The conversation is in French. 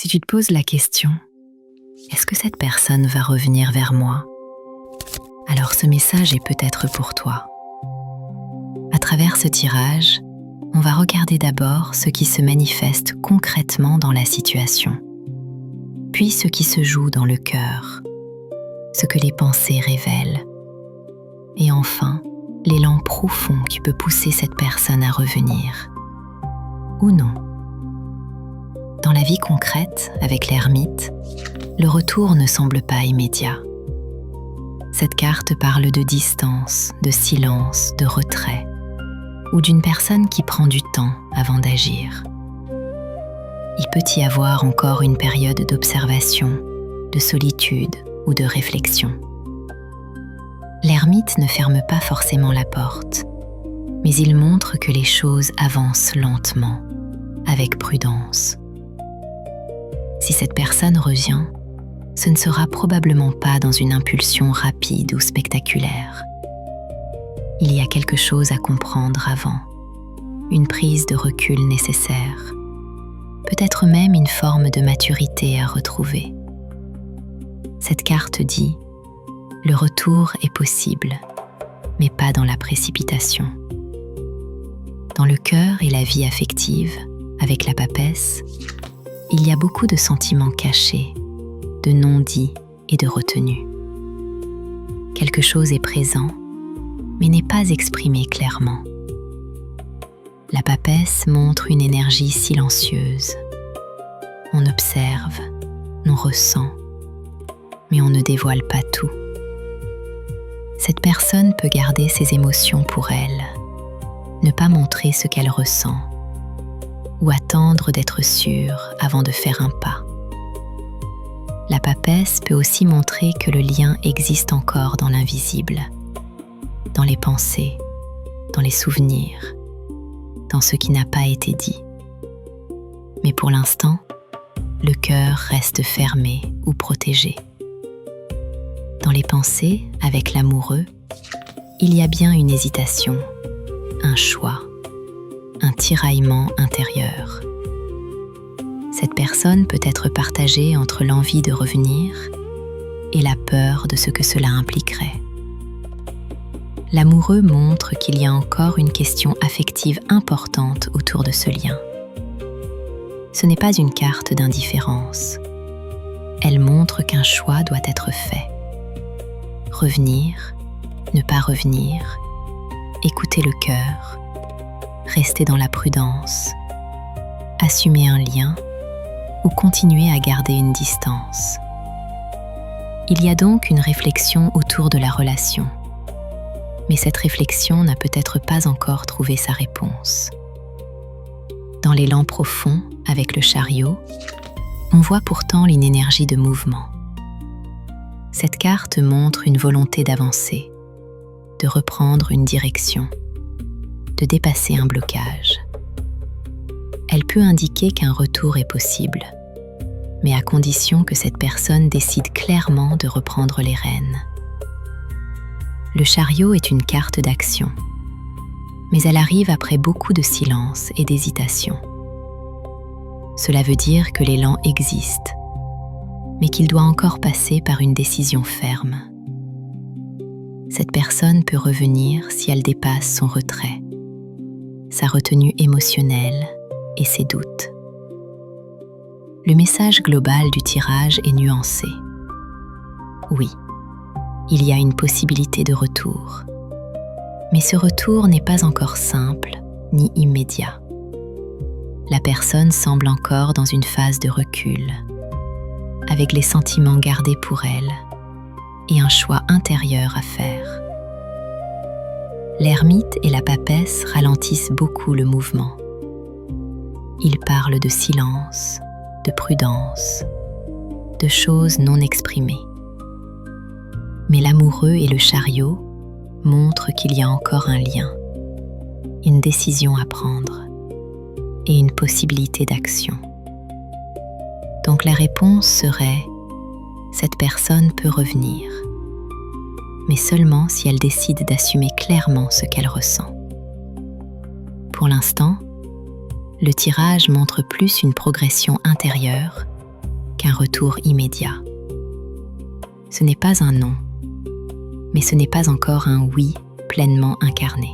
Si tu te poses la question, est-ce que cette personne va revenir vers moi? Alors ce message est peut-être pour toi. À travers ce tirage, on va regarder d'abord ce qui se manifeste concrètement dans la situation, puis ce qui se joue dans le cœur, ce que les pensées révèlent, et enfin, l'élan profond qui peut pousser cette personne à revenir, ou non. Dans la vie concrète, avec l'ermite, le retour ne semble pas immédiat. Cette carte parle de distance, de silence, de retrait, ou d'une personne qui prend du temps avant d'agir. Il peut y avoir encore une période d'observation, de solitude ou de réflexion. L'ermite ne ferme pas forcément la porte, mais il montre que les choses avancent lentement, avec prudence. Si cette personne revient, ce ne sera probablement pas dans une impulsion rapide ou spectaculaire. Il y a quelque chose à comprendre avant, une prise de recul nécessaire, peut-être même une forme de maturité à retrouver. Cette carte dit « Le retour est possible, mais pas dans la précipitation ». Dans le cœur et la vie affective, avec la papesse, il y a beaucoup de sentiments cachés, de non-dits et de retenus. Quelque chose est présent, mais n'est pas exprimé clairement. La papesse montre une énergie silencieuse. On observe, on ressent, mais on ne dévoile pas tout. Cette personne peut garder ses émotions pour elle, ne pas montrer ce qu'elle ressent, ou attendre d'être sûre avant de faire un pas. La papesse peut aussi montrer que le lien existe encore dans l'invisible, dans les pensées, dans les souvenirs, dans ce qui n'a pas été dit. Mais pour l'instant, le cœur reste fermé ou protégé. Dans les pensées, avec l'amoureux, il y a bien une hésitation, un choix, un tiraillement intérieur. Cette personne peut être partagée entre l'envie de revenir et la peur de ce que cela impliquerait. L'amoureux montre qu'il y a encore une question affective importante autour de ce lien. Ce n'est pas une carte d'indifférence. Elle montre qu'un choix doit être fait. Revenir, ne pas revenir, écouter le cœur, rester dans la prudence, assumer un lien ou continuer à garder une distance. Il y a donc une réflexion autour de la relation, mais cette réflexion n'a peut-être pas encore trouvé sa réponse. Dans l'élan profond, avec le chariot, on voit pourtant une énergie de mouvement. Cette carte montre une volonté d'avancer, de reprendre une direction, de dépasser un blocage. Elle peut indiquer qu'un retour est possible, mais à condition que cette personne décide clairement de reprendre les rênes. Le chariot est une carte d'action, mais elle arrive après beaucoup de silence et d'hésitation. Cela veut dire que l'élan existe, mais qu'il doit encore passer par une décision ferme. Cette personne peut revenir si elle dépasse son retrait, sa retenue émotionnelle et ses doutes. Le message global du tirage est nuancé. Oui, il y a une possibilité de retour, mais ce retour n'est pas encore simple ni immédiat. La personne semble encore dans une phase de recul, avec les sentiments gardés pour elle et un choix intérieur à faire. L'ermite et la papesse ralentissent beaucoup le mouvement. Ils parlent de silence, de prudence, de choses non exprimées. Mais l'amoureux et le chariot montrent qu'il y a encore un lien, une décision à prendre et une possibilité d'action. Donc la réponse serait « Cette personne peut revenir », mais seulement si elle décide d'assumer clairement ce qu'elle ressent. Pour l'instant, le tirage montre plus une progression intérieure avec un retour immédiat. Ce n'est pas un non, mais ce n'est pas encore un oui pleinement incarné.